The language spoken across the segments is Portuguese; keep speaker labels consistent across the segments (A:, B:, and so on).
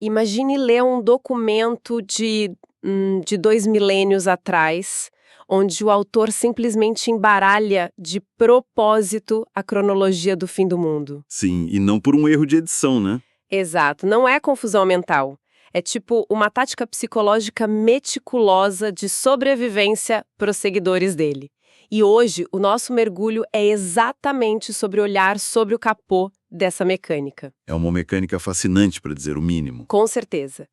A: Imagine ler um documento de 2 milênios atrás, onde o autor simplesmente embaralha de propósito a cronologia do fim do mundo.
B: Sim, e não por um erro de edição, né?
A: Exato, não é confusão mental. É tipo uma tática psicológica meticulosa de sobrevivência para os seguidores dele. E hoje, o nosso mergulho é exatamente sobre olhar sobre o capô dessa mecânica.
B: É uma mecânica fascinante, para dizer o mínimo.
A: Com certeza.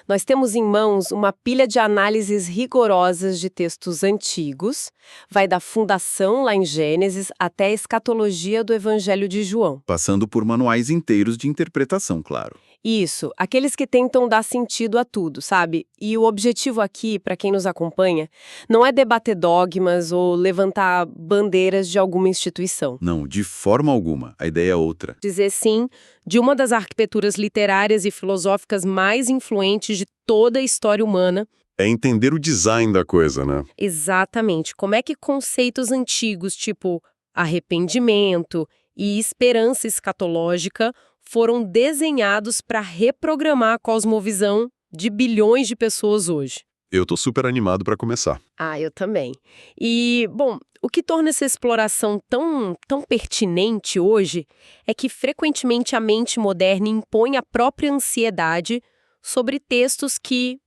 A: Nós temos em mãos uma pilha de análises rigorosas de textos antigos, vai da fundação lá em Gênesis até a escatologia do Evangelho de João.
B: Passando por manuais inteiros de interpretação, claro.
A: Isso, aqueles que tentam dar sentido a tudo, sabe? E o objetivo aqui, para quem nos acompanha, não é debater dogmas ou levantar bandeiras de alguma instituição.
B: Não, de forma alguma. A ideia é outra.
A: Dizer sim de uma das arquiteturas literárias e filosóficas mais influentes de toda a história humana.
C: É entender o design da coisa, né?
A: Exatamente. Como é que conceitos antigos, tipo arrependimento e esperança escatológica, foram desenhados para reprogramar a cosmovisão de bilhões de pessoas hoje.
C: Eu tô super animado pra começar.
A: Ah, eu também. E, bom, o que torna essa exploração tão pertinente hoje é que frequentemente a mente moderna impõe a própria ansiedade sobre textos que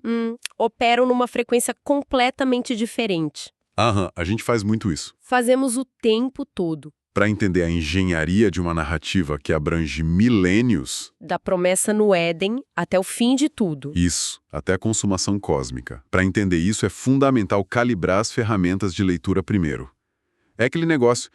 A: operam numa frequência completamente diferente.
C: Aham, a gente faz muito isso.
A: Fazemos o tempo todo.
C: Para entender a engenharia de uma narrativa que abrange milênios,
A: Da promessa no Éden até o fim de tudo.
C: isso, até a consumação cósmica. Para entender isso, é fundamental calibrar as ferramentas de leitura primeiro. É aquele negócio,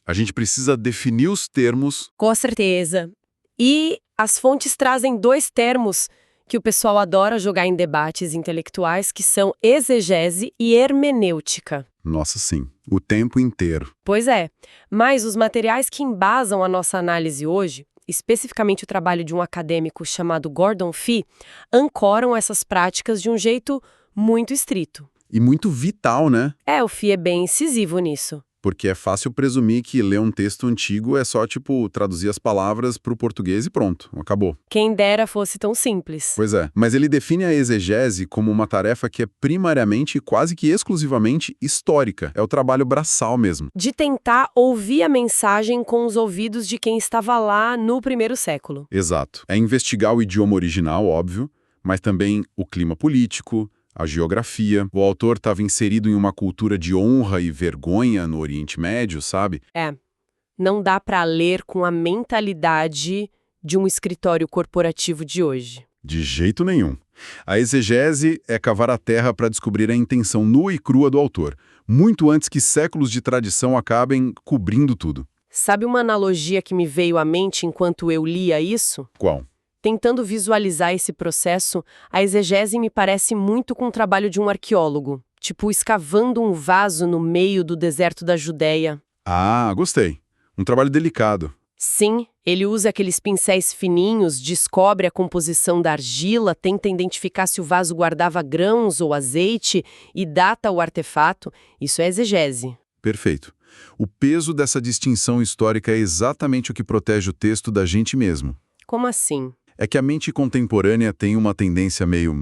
C: a gente precisa definir os termos.
A: Com certeza. E as fontes trazem 2 termos que o pessoal adora jogar em debates intelectuais, que são exegese e hermenêutica.
C: Nossa, sim, o tempo inteiro.
A: Pois é, mas os materiais que embasam a nossa análise hoje, especificamente o trabalho de um acadêmico chamado Gordon Fee, ancoram essas práticas de um jeito muito estrito.
C: E muito vital, né?
A: O Fee é bem incisivo nisso.
C: Porque é fácil presumir que ler um texto antigo é só, traduzir as palavras para o português e pronto, acabou.
A: Quem dera fosse tão simples.
C: Pois é, mas ele define a exegese como uma tarefa que é primariamente e quase que exclusivamente histórica. É o trabalho braçal mesmo.
A: De tentar ouvir a mensagem com os ouvidos de quem estava lá no primeiro século.
C: Exato. É investigar o idioma original, óbvio, mas também o clima político, a geografia. O autor estava inserido em uma cultura de honra e vergonha no Oriente Médio, sabe?
A: Não dá para ler com a mentalidade de um escritório corporativo de hoje.
C: De jeito nenhum. A exegese é cavar a terra para descobrir a intenção nua e crua do autor, muito antes que séculos de tradição acabem cobrindo tudo.
A: Sabe uma analogia que me veio à mente enquanto eu lia isso?
C: Qual?
A: Tentando visualizar esse processo, a exegese me parece muito com o trabalho de um arqueólogo, tipo escavando um vaso no meio do deserto da Judéia.
C: Ah, gostei. Um trabalho delicado.
A: Sim, ele usa aqueles pincéis fininhos, descobre a composição da argila, tenta identificar se o vaso guardava grãos ou azeite e data o artefato. Isso é exegese.
C: Perfeito. O peso dessa distinção histórica é exatamente o que protege o texto da gente mesmo.
A: Como assim?
C: É que a mente contemporânea tem uma tendência meio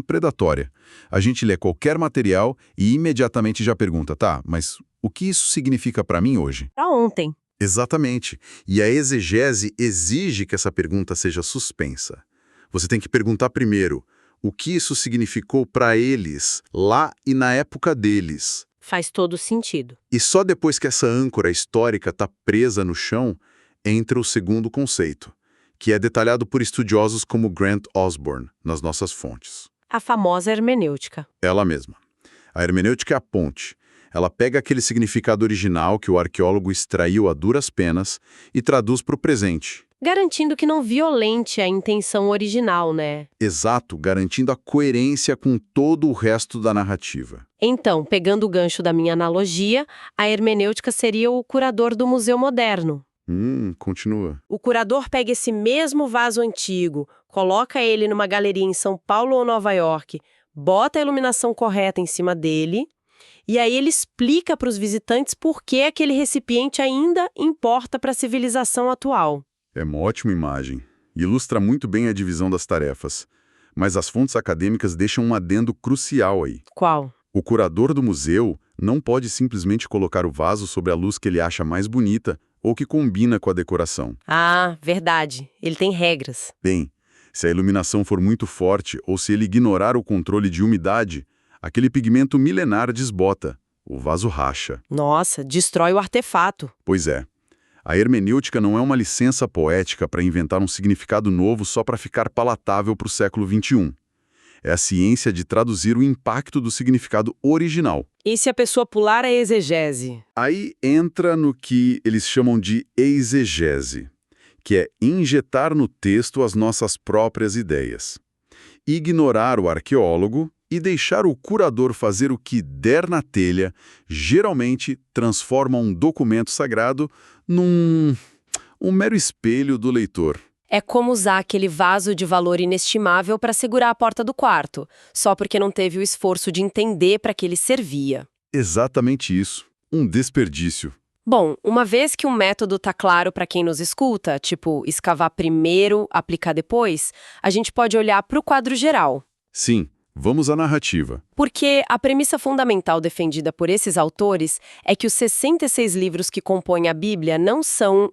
C: predatória. A gente lê qualquer material e imediatamente já pergunta, tá, mas o que isso significa para mim hoje?
A: Pra ontem.
C: Exatamente. E a exegese exige que essa pergunta seja suspensa. Você tem que perguntar primeiro o que isso significou para eles, lá e na época deles.
A: Faz todo sentido.
C: E só depois que essa âncora histórica está presa no chão, entra o segundo conceito, que é detalhado por estudiosos como Grant Osborne nas nossas fontes.
A: A famosa hermenêutica.
C: Ela mesma. A hermenêutica é a ponte. Ela pega aquele significado original que o arqueólogo extraiu a duras penas e traduz para o presente.
A: Garantindo que não violente a intenção original, né?
C: Exato, garantindo a coerência com todo o resto da narrativa.
A: Então, pegando o gancho da minha analogia, a hermenêutica seria o curador do Museu Moderno.
C: Continua.
A: O curador pega esse mesmo vaso antigo, coloca ele numa galeria em São Paulo ou Nova York, bota a iluminação correta em cima dele, e aí ele explica para os visitantes por que aquele recipiente ainda importa para a civilização atual.
C: É uma ótima imagem. ilustra muito bem a divisão das tarefas. Mas as fontes acadêmicas deixam um adendo crucial aí.
A: Qual?
C: O curador do museu não pode simplesmente colocar o vaso sobre a luz que ele acha mais bonita ou que combina com a decoração.
A: Ah, verdade. Ele tem regras.
C: Bem, se a iluminação for muito forte ou se ele ignorar o controle de umidade, aquele pigmento milenar desbota, o vaso racha.
A: Nossa, destrói o artefato.
C: Pois é. A hermenêutica não é uma licença poética para inventar um significado novo só para ficar palatável para o século XXI. É a ciência de traduzir o impacto do significado original.
A: E se a pessoa pular a exegese?
C: Aí entra no que eles chamam de exegese, que é injetar no texto as nossas próprias ideias. Ignorar o arqueólogo e deixar o curador fazer o que der na telha, geralmente transforma um documento sagrado num mero espelho do leitor.
A: É como usar aquele vaso de valor inestimável para segurar a porta do quarto, só porque não teve o esforço de entender para que ele servia.
C: Exatamente isso. Um desperdício.
A: Bom, uma vez que um método está claro para quem nos escuta, tipo escavar primeiro, aplicar depois, a gente pode olhar para o quadro geral.
C: Sim, vamos à narrativa.
A: Porque a premissa fundamental defendida por esses autores é que os 66 livros que compõem a Bíblia não são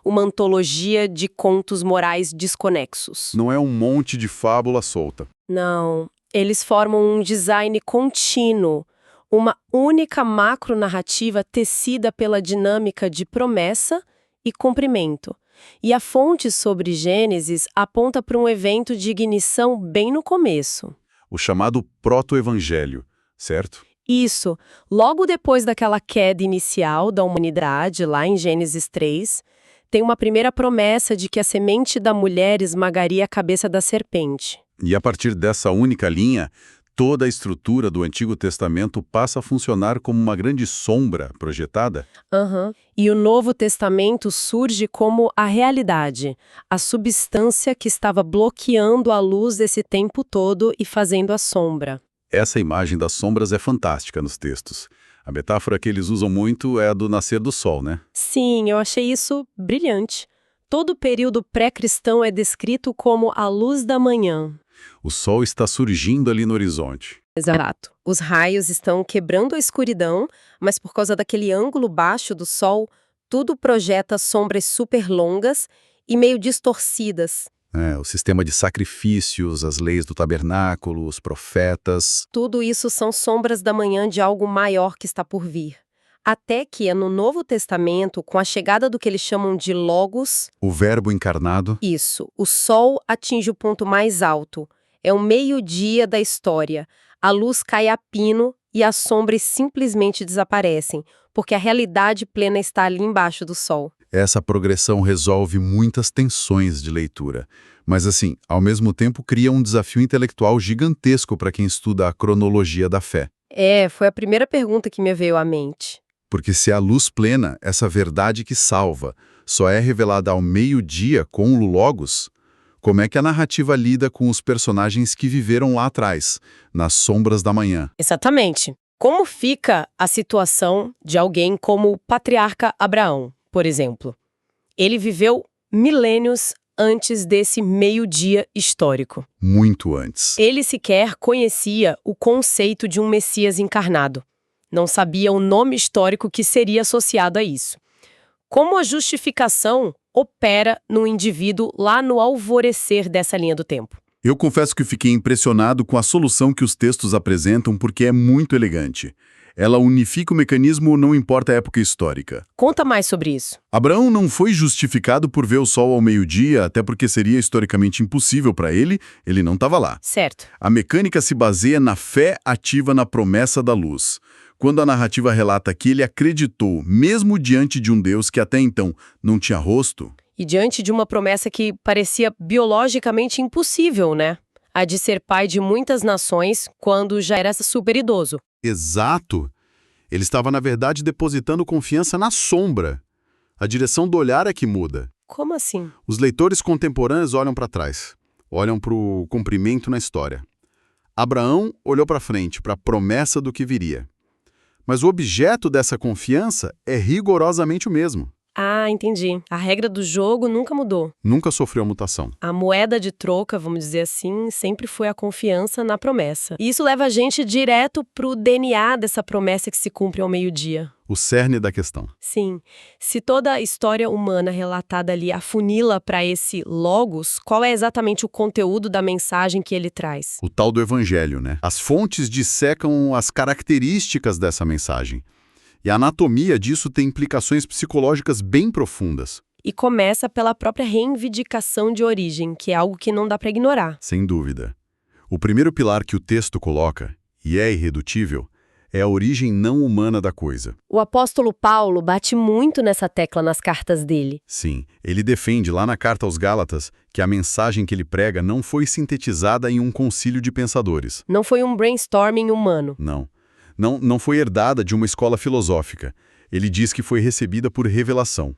A: uma antologia de contos morais desconexos.
C: Não é um monte de fábula solta.
A: Não, eles formam um design contínuo, uma única macronarrativa tecida pela dinâmica de promessa e cumprimento. E a fonte sobre Gênesis aponta para um evento de ignição bem no começo.
C: O chamado proto-evangelho, certo?
A: Isso, logo depois daquela queda inicial da humanidade, lá em Gênesis 3, tem uma primeira promessa de que a semente da mulher esmagaria a cabeça da serpente.
C: E a partir dessa única linha, toda a estrutura do Antigo Testamento passa a funcionar como uma grande sombra projetada.
A: E o Novo Testamento surge como a realidade, a substância que estava bloqueando a luz esse tempo todo e fazendo a sombra.
C: Essa imagem das sombras é fantástica nos textos. A metáfora que eles usam muito é a do nascer do sol, né?
A: Sim, eu achei isso brilhante. Todo o período pré-cristão é descrito como a luz da manhã.
C: O sol está surgindo ali no horizonte.
A: Exato. Os raios estão quebrando a escuridão, mas por causa daquele ângulo baixo do sol, tudo projeta sombras super longas e meio distorcidas.
C: O sistema de sacrifícios, as leis do tabernáculo, os profetas.
A: Tudo isso são sombras da manhã de algo maior que está por vir. Até que, no Novo Testamento, com a chegada do que eles chamam de Logos...
C: O verbo encarnado.
A: Isso. O sol atinge o ponto mais alto. É o meio-dia da história. A luz cai a pino e as sombras simplesmente desaparecem, porque a realidade plena está ali embaixo do sol.
C: Essa progressão resolve muitas tensões de leitura, mas assim, ao mesmo tempo cria um desafio intelectual gigantesco para quem estuda a cronologia da fé.
A: Foi a primeira pergunta que me veio à mente.
C: Porque se a luz plena, essa verdade que salva, só é revelada ao meio-dia com o Logos, como é que a narrativa lida com os personagens que viveram lá atrás, nas sombras da manhã?
A: Exatamente. Como fica a situação de alguém como o patriarca Abraão, por exemplo? Ele viveu milênios antes desse meio-dia histórico.
C: Muito antes.
A: Ele sequer conhecia o conceito de um Messias encarnado. Não sabia o nome histórico que seria associado a isso. Como a justificação opera no indivíduo lá no alvorecer dessa linha do tempo?
C: Eu confesso que fiquei impressionado com a solução que os textos apresentam porque é muito elegante. Ela unifica o mecanismo, não importa a época histórica.
A: Conta mais sobre isso.
C: Abraão não foi justificado por ver o sol ao meio-dia, até porque seria historicamente impossível para ele não estava lá.
A: Certo.
C: A mecânica se baseia na fé ativa na promessa da luz. Quando a narrativa relata que ele acreditou, mesmo diante de um Deus que até então não tinha rosto...
A: E diante de uma promessa que parecia biologicamente impossível, né? A de ser pai de muitas nações quando já era super idoso.
C: Exato. Ele estava, na verdade, depositando confiança na sombra. A direção do olhar é que muda.
A: Como assim?
C: Os leitores contemporâneos olham para trás, olham para o cumprimento na história. Abraão olhou para frente, para a promessa do que viria. Mas o objeto dessa confiança é rigorosamente o mesmo,
A: Ah, entendi. A regra do jogo nunca mudou.
C: Nunca sofreu mutação.
A: A moeda de troca, vamos dizer assim, sempre foi a confiança na promessa. E isso leva a gente direto pro DNA dessa promessa que se cumpre ao meio-dia.
C: O cerne da questão.
A: Sim. Se toda a história humana relatada ali afunila para esse logos, qual é exatamente o conteúdo da mensagem que ele traz?
C: O tal do evangelho, né? As fontes dissecam as características dessa mensagem. E a anatomia disso tem implicações psicológicas bem profundas.
A: E começa pela própria reivindicação de origem, que é algo que não dá para ignorar.
C: Sem dúvida. O primeiro pilar que o texto coloca, e é irredutível, é a origem não humana da coisa.
A: O apóstolo Paulo bate muito nessa tecla nas cartas dele.
C: Sim, ele defende lá na carta aos Gálatas que a mensagem que ele prega não foi sintetizada em um concílio de pensadores.
A: Não foi um brainstorming humano.
C: Não foi herdada de uma escola filosófica. Ele diz que foi recebida por revelação.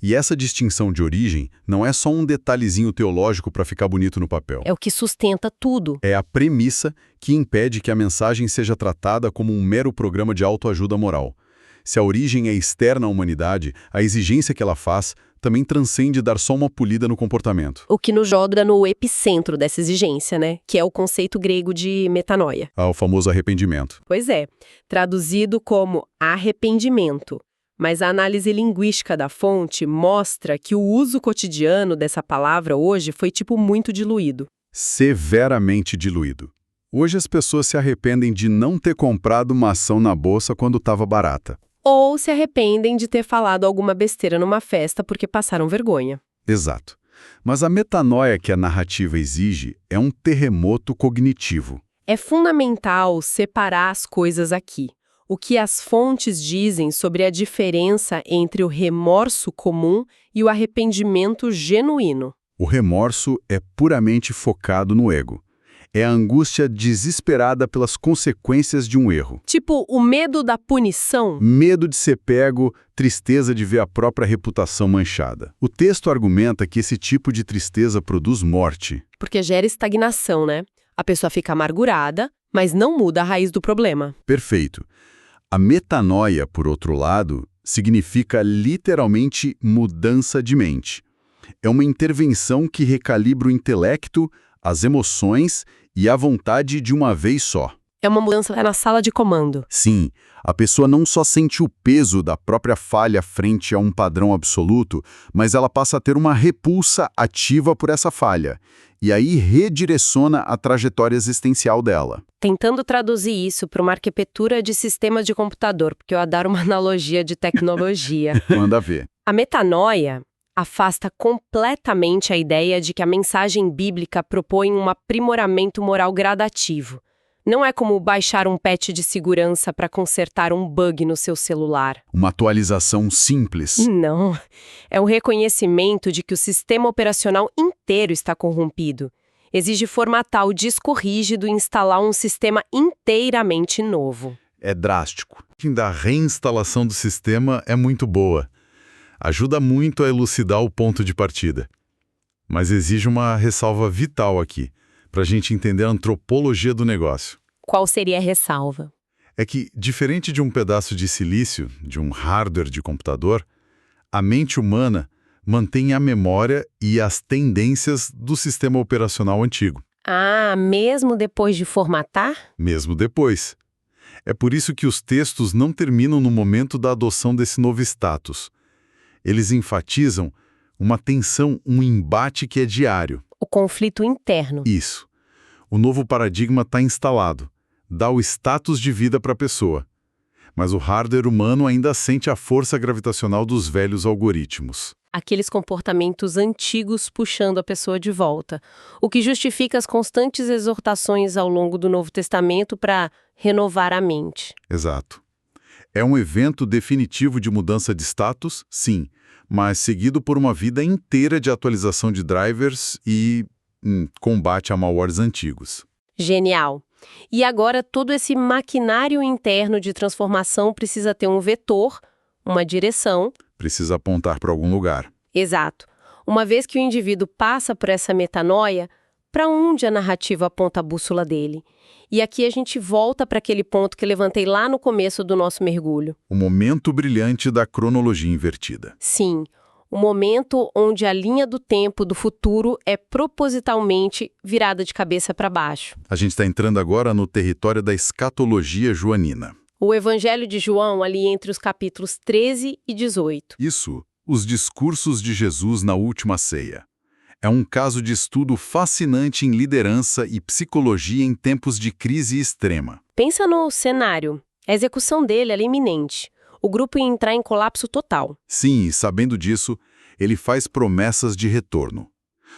C: E essa distinção de origem não é só um detalhezinho teológico para ficar bonito no papel.
A: É o que sustenta tudo.
C: É a premissa que impede que a mensagem seja tratada como um mero programa de autoajuda moral. Se a origem é externa à humanidade, a exigência que ela faz também transcende dar só uma polida no comportamento.
A: O que nos joga no epicentro dessa exigência, né? Que é o conceito grego de metanoia.
C: O famoso arrependimento.
A: Pois é, traduzido como arrependimento. Mas a análise linguística da fonte mostra que o uso cotidiano dessa palavra hoje foi muito diluído.
C: Severamente diluído. Hoje as pessoas se arrependem de não ter comprado uma ação na bolsa quando estava barata.
A: Ou se arrependem de ter falado alguma besteira numa festa porque passaram vergonha.
C: Exato. Mas a metanoia que a narrativa exige é um terremoto cognitivo.
A: É fundamental separar as coisas aqui. O que as fontes dizem sobre a diferença entre o remorso comum e o arrependimento genuíno.
C: O remorso é puramente focado no ego. É a angústia desesperada pelas consequências de um erro.
A: Tipo, o medo da punição?
C: Medo de ser pego, tristeza de ver a própria reputação manchada. O texto argumenta que esse tipo de tristeza produz morte.
A: Porque gera estagnação, né? A pessoa fica amargurada, mas não muda a raiz do problema.
C: Perfeito. A metanoia, por outro lado, significa literalmente mudança de mente. É uma intervenção que recalibra o intelecto, as emoções e a vontade de uma vez só.
A: É uma mudança na sala de comando.
C: Sim, a pessoa não só sente o peso da própria falha frente a um padrão absoluto, mas ela passa a ter uma repulsa ativa por essa falha. E aí redireciona a trajetória existencial dela.
A: Tentando traduzir isso para uma arquitetura de sistemas de computador, porque eu adoro uma analogia de tecnologia.
C: Manda ver.
A: A metanoia afasta completamente a ideia de que a mensagem bíblica propõe um aprimoramento moral gradativo. Não é como baixar um patch de segurança para consertar um bug no seu celular.
C: Uma atualização simples.
A: Não. É um reconhecimento de que o sistema operacional inteiro está corrompido. Exige formatar o disco rígido e instalar um sistema inteiramente novo.
C: É drástico. A reinstalação do sistema é muito boa. Ajuda muito a elucidar o ponto de partida. Mas exige uma ressalva vital aqui, para a gente entender a antropologia do negócio.
A: Qual seria a ressalva?
C: É que, diferente de um pedaço de silício, de um hardware de computador, a mente humana mantém a memória e as tendências do sistema operacional antigo.
A: Ah, mesmo depois de formatar?
C: Mesmo depois. É por isso que os textos não terminam no momento da adoção desse novo status. Eles enfatizam uma tensão, um embate que é diário.
A: O conflito interno.
C: Isso. O novo paradigma está instalado. Dá o status de vida para a pessoa. Mas o hardware humano ainda sente a força gravitacional dos velhos algoritmos.
A: Aqueles comportamentos antigos puxando a pessoa de volta. O que justifica as constantes exortações ao longo do Novo Testamento para renovar a mente.
C: Exato. É um evento definitivo de mudança de status, sim, mas seguido por uma vida inteira de atualização de drivers e combate a malwares antigos.
A: Genial. E agora todo esse maquinário interno de transformação precisa ter um vetor, uma direção.
C: Precisa apontar para algum lugar.
A: Exato. Uma vez que o indivíduo passa por essa metanoia, para onde a narrativa aponta a bússola dele. E aqui a gente volta para aquele ponto que levantei lá no começo do nosso mergulho.
C: O momento brilhante da cronologia invertida.
A: Sim, o momento onde a linha do tempo do futuro é propositalmente virada de cabeça para baixo.
C: A gente está entrando agora no território da escatologia joanina.
A: O Evangelho de João, ali entre os capítulos 13 e 18.
C: Isso, os discursos de Jesus na última ceia. É um caso de estudo fascinante em liderança e psicologia em tempos de crise extrema.
A: Pensa no cenário. A execução dele era iminente. O grupo ia entrar em colapso total.
C: Sim, e sabendo disso, ele faz promessas de retorno.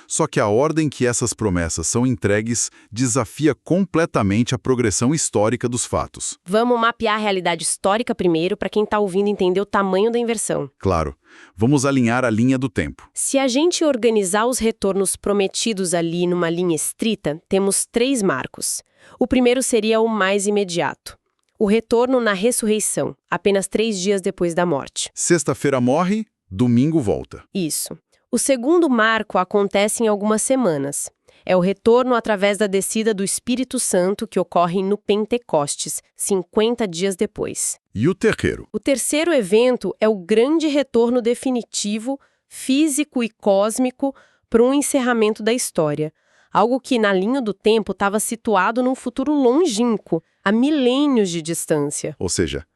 C: Só que a ordem que essas promessas são entregues desafia completamente a progressão histórica dos fatos.
A: Vamos mapear a realidade histórica primeiro para quem está ouvindo entender o tamanho da inversão.
C: Claro, vamos alinhar a linha do tempo.
A: Se a gente organizar os retornos prometidos ali numa linha estrita, temos 3 marcos. O primeiro seria o mais imediato. O retorno na ressurreição, apenas 3 dias depois da morte.
C: Sexta-feira morre, domingo volta.
A: Isso. O segundo marco acontece em algumas semanas. É o retorno através da descida do Espírito Santo que ocorre no Pentecostes, 50 dias depois.
C: E o terceiro?
A: O terceiro evento é o grande retorno definitivo, físico e cósmico para um encerramento da história. Algo que, na linha do tempo, estava situado num futuro longínquo, a milênios de distância.
C: Ou seja,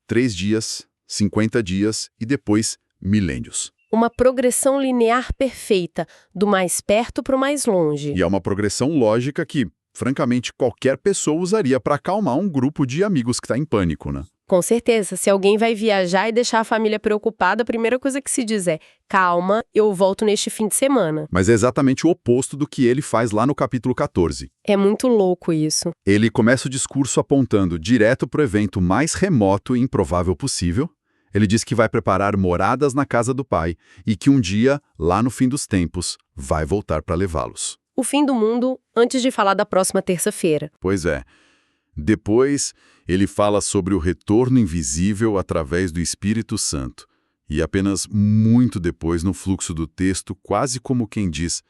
C: 3 dias, 50 dias e depois milênios.
A: Uma progressão linear perfeita, do mais perto para o mais longe.
C: E é uma progressão lógica que, francamente, qualquer pessoa usaria para acalmar um grupo de amigos que está em pânico, né?
A: Com certeza, se alguém vai viajar e deixar a família preocupada, a primeira coisa que se diz é: calma, eu volto neste fim de semana.
C: Mas é exatamente o oposto do que ele faz lá no capítulo 14.
A: É muito louco isso.
C: Ele começa o discurso apontando direto para o evento mais remoto e improvável possível. Ele diz que vai preparar moradas na casa do Pai e que um dia, lá no fim dos tempos, vai voltar para levá-los.
A: O fim do mundo antes de falar da próxima terça-feira.
C: Pois é. Depois, ele fala sobre o retorno invisível através do Espírito Santo. E apenas muito depois, no fluxo do texto, quase como quem diz: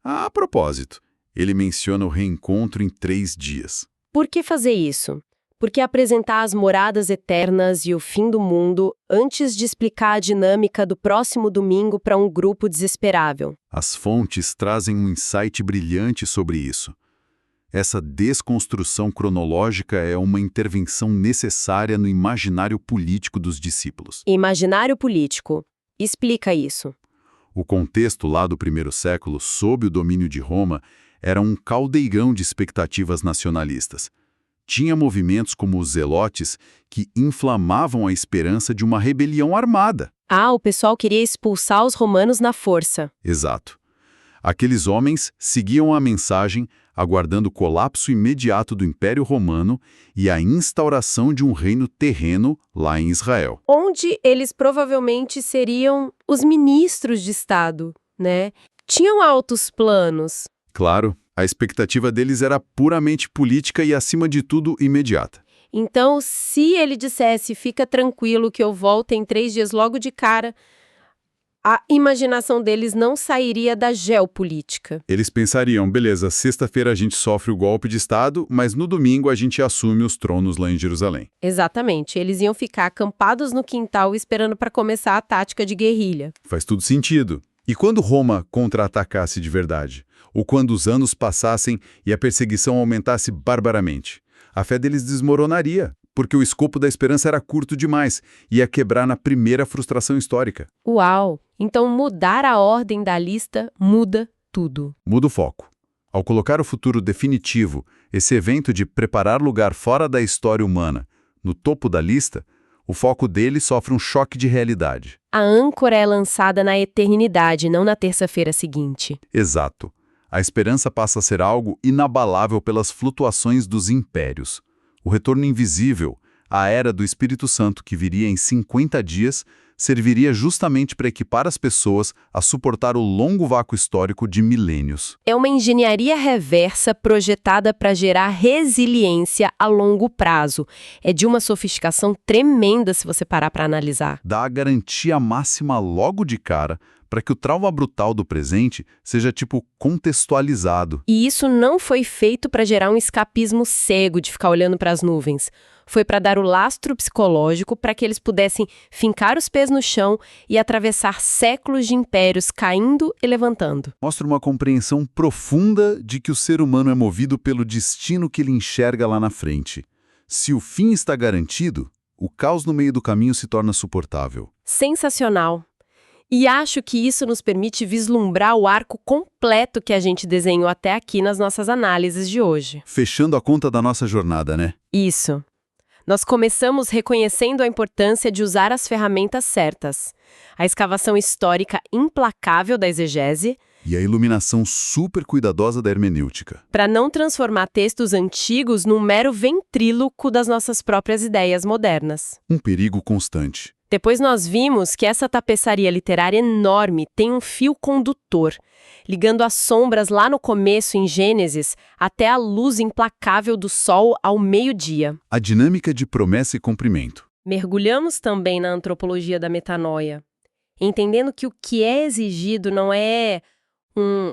C: a propósito, ele menciona o reencontro em 3 dias.
A: Por que fazer isso? Porque apresentar as moradas eternas e o fim do mundo antes de explicar a dinâmica do próximo domingo para um grupo desesperável.
C: As fontes trazem um insight brilhante sobre isso. Essa desconstrução cronológica é uma intervenção necessária no imaginário político dos discípulos.
A: Imaginário político. Explica isso.
C: O contexto lá do primeiro século, sob o domínio de Roma, era um caldeirão de expectativas nacionalistas. Tinha movimentos como os zelotes que inflamavam a esperança de uma rebelião armada.
A: Ah, o pessoal queria expulsar os romanos na força.
C: Exato. Aqueles homens seguiam a mensagem, aguardando o colapso imediato do Império Romano e a instauração de um reino terreno lá em Israel.
A: Onde eles provavelmente seriam os ministros de Estado, né? Tinham altos planos.
C: Claro, a expectativa deles era puramente política e, acima de tudo, imediata.
A: Então, se ele dissesse, fica tranquilo que eu volto em 3 dias logo de cara, a imaginação deles não sairia da geopolítica.
C: Eles pensariam, beleza, sexta-feira a gente sofre o golpe de Estado, mas no domingo a gente assume os tronos lá em Jerusalém.
A: Exatamente, eles iam ficar acampados no quintal esperando para começar a tática de guerrilha.
C: Faz tudo sentido. E quando Roma contra-atacasse de verdade? Ou quando os anos passassem e a perseguição aumentasse barbaramente? A fé deles desmoronaria, porque o escopo da esperança era curto demais e ia quebrar na primeira frustração histórica.
A: Uau! Então mudar a ordem da lista muda tudo.
C: Muda o foco. Ao colocar o futuro definitivo, esse evento de preparar lugar fora da história humana, no topo da lista, o foco dele sofre um choque de realidade.
A: A âncora é lançada na eternidade, não na terça-feira seguinte.
C: Exato. A esperança passa a ser algo inabalável pelas flutuações dos impérios. O retorno invisível, a era do Espírito Santo que viria em 50 dias, serviria justamente para equipar as pessoas a suportar o longo vácuo histórico de milênios.
A: É uma engenharia reversa projetada para gerar resiliência a longo prazo. É de uma sofisticação tremenda se você parar para analisar.
C: Dá a garantia máxima logo de cara para que o trauma brutal do presente seja, contextualizado.
A: E isso não foi feito para gerar um escapismo cego de ficar olhando para as nuvens. Foi para dar o lastro psicológico para que eles pudessem fincar os pés no chão e atravessar séculos de impérios caindo e levantando.
C: Mostra uma compreensão profunda de que o ser humano é movido pelo destino que ele enxerga lá na frente. Se o fim está garantido, o caos no meio do caminho se torna suportável.
A: Sensacional! E acho que isso nos permite vislumbrar o arco completo que a gente desenhou até aqui nas nossas análises de hoje.
C: Fechando a conta da nossa jornada, né?
A: Isso. Nós começamos reconhecendo a importância de usar as ferramentas certas. A escavação histórica implacável da exegese
C: E a iluminação super cuidadosa da hermenêutica.
A: para não transformar textos antigos num mero ventríloco das nossas próprias ideias modernas.
C: Um perigo constante.
A: Depois nós vimos que essa tapeçaria literária enorme tem um fio condutor, ligando as sombras lá no começo, em Gênesis, até a luz implacável do sol ao meio-dia.
C: A dinâmica de promessa e cumprimento.
A: Mergulhamos também na antropologia da metanoia, entendendo que o que é exigido não é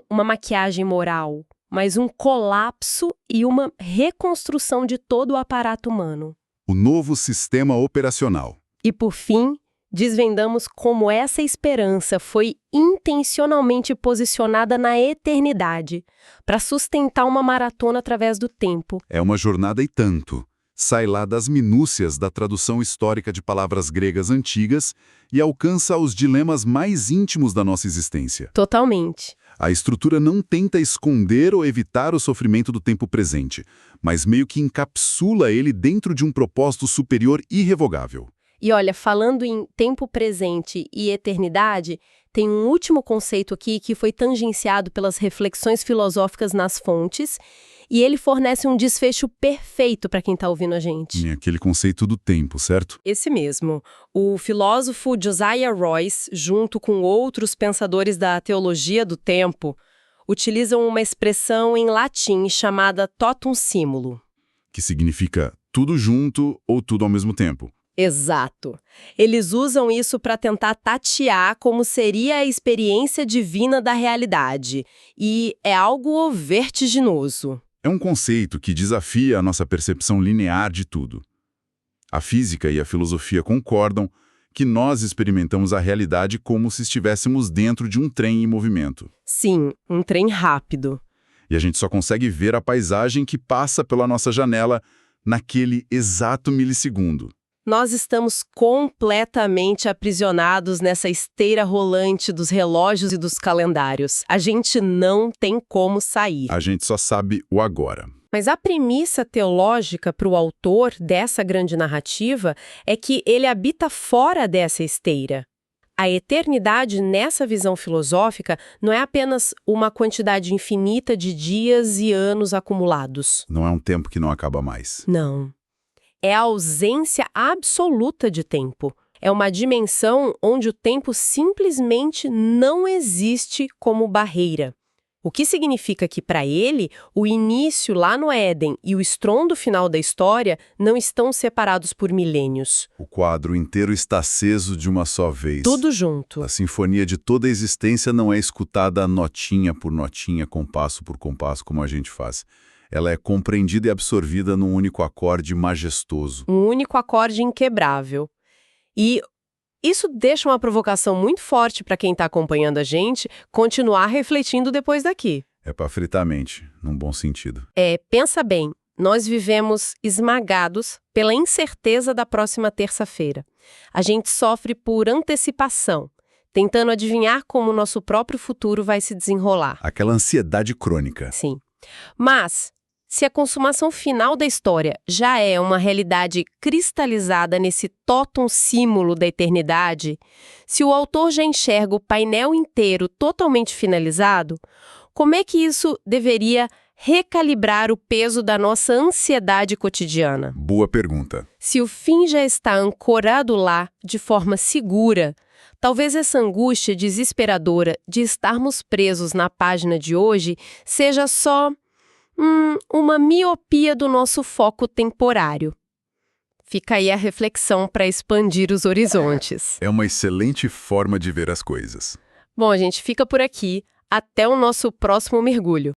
A: uma maquiagem moral, mas um colapso e uma reconstrução de todo o aparato humano.
C: O novo sistema operacional.
A: E, por fim, desvendamos como essa esperança foi intencionalmente posicionada na eternidade, para sustentar uma maratona através do tempo.
C: É uma jornada e tanto. Sai lá das minúcias da tradução histórica de palavras gregas antigas e alcança os dilemas mais íntimos da nossa existência.
A: Totalmente.
C: A estrutura não tenta esconder ou evitar o sofrimento do tempo presente, mas meio que encapsula ele dentro de um propósito superior irrevogável.
A: E olha, falando em tempo presente e eternidade, tem um último conceito aqui que foi tangenciado pelas reflexões filosóficas nas fontes, e ele fornece um desfecho perfeito para quem está ouvindo a gente.
C: Aquele conceito do tempo, certo?
A: Esse mesmo. O filósofo Josiah Royce, junto com outros pensadores da teologia do tempo, utilizam uma expressão em latim chamada totum simulo.
C: Que significa tudo junto ou tudo ao mesmo tempo.
A: Exato. Eles usam isso para tentar tatear como seria a experiência divina da realidade. E é algo vertiginoso.
C: É um conceito que desafia a nossa percepção linear de tudo. A física e a filosofia concordam que nós experimentamos a realidade como se estivéssemos dentro de um trem em movimento.
A: Sim, um trem rápido.
C: E a gente só consegue ver a paisagem que passa pela nossa janela naquele exato milissegundo.
A: Nós estamos completamente aprisionados nessa esteira rolante dos relógios e dos calendários. A gente não tem como sair.
C: A gente só sabe o agora.
A: Mas a premissa teológica para o autor dessa grande narrativa é que ele habita fora dessa esteira. A eternidade, nessa visão filosófica, não é apenas uma quantidade infinita de dias e anos acumulados.
C: Não é um tempo que não acaba mais.
A: Não. É a ausência absoluta de tempo. É uma dimensão onde o tempo simplesmente não existe como barreira. O que significa que, para ele, o início lá no Éden e o estrondo final da história não estão separados por milênios.
C: O quadro inteiro está aceso de uma só vez.
A: Tudo junto.
C: A sinfonia de toda a existência não é escutada notinha por notinha, compasso por compasso, como a gente faz. Ela é compreendida e absorvida num único acorde majestoso.
A: Um único acorde inquebrável. E isso deixa uma provocação muito forte para quem está acompanhando a gente continuar refletindo depois daqui.
C: É para fritar a mente, num bom sentido.
A: Pensa bem, nós vivemos esmagados pela incerteza da próxima terça-feira. A gente sofre por antecipação, tentando adivinhar como o nosso próprio futuro vai se desenrolar.
C: Aquela ansiedade crônica.
A: Sim. Mas, se a consumação final da história já é uma realidade cristalizada nesse totum símbolo da eternidade, se o autor já enxerga o painel inteiro totalmente finalizado, como é que isso deveria recalibrar o peso da nossa ansiedade cotidiana?
C: Boa pergunta.
A: Se o fim já está ancorado lá de forma segura, talvez essa angústia desesperadora de estarmos presos na página de hoje seja só uma miopia do nosso foco temporário. Fica aí a reflexão para expandir os horizontes.
C: É uma excelente forma de ver as coisas.
A: Bom, a gente fica por aqui. Até o nosso próximo mergulho.